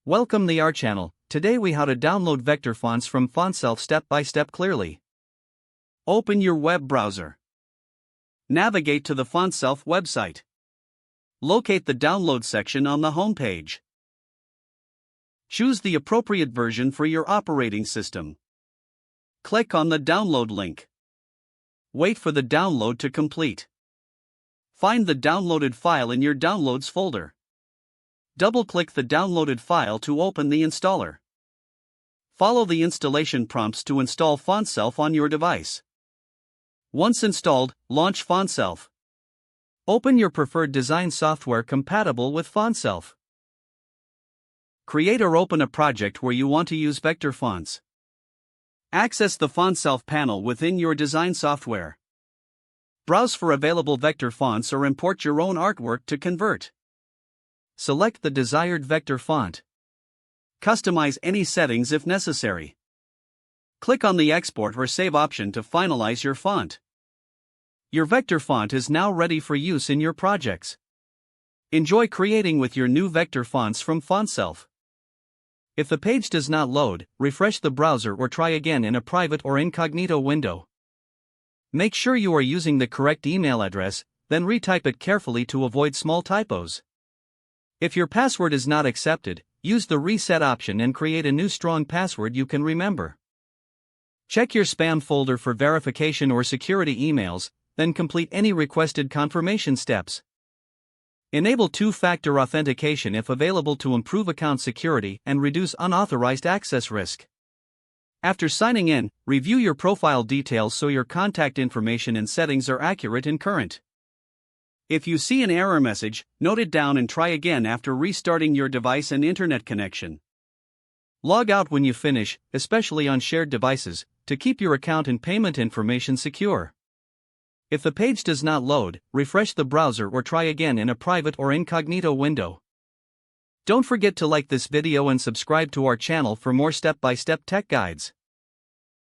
Welcome to our channel. Today we how to download vector fonts from Fontself step by step clearly. Open your web browser. Navigate to the Fontself website. Locate the download section on the home page. Choose the appropriate version for your operating system. Click on the download link. Wait for the download to complete. Find the downloaded file in your Downloads folder. Double-click the downloaded file to open the installer. Follow the installation prompts to install Fontself on your device. Once installed, launch Fontself. Open your preferred design software compatible with Fontself. Create or open a project where you want to use vector fonts. Access the Fontself panel within your design software. Browse for available vector fonts or import your own artwork to convert. Select the desired vector font. Customize any settings if necessary. Click on the Export or Save option to finalize your font. Your vector font is now ready for use in your projects. Enjoy creating with your new vector fonts from Fontself. If the page does not load, refresh the browser or try again in a private or incognito window. Make sure you are using the correct email address, then retype it carefully to avoid small typos. If your password is not accepted, use the reset option and create a new strong password you can remember. Check your spam folder for verification or security emails, then complete any requested confirmation steps. Enable two-factor authentication if available to improve account security and reduce unauthorized access risk. After signing in, review your profile details so your contact information and settings are accurate and current. If you see an error message, note it down and try again after restarting your device and internet connection. Log out when you finish, especially on shared devices, to keep your account and payment information secure. If the page does not load, refresh the browser or try again in a private or incognito window. Don't forget to like this video and subscribe to our channel for more step-by-step tech guides.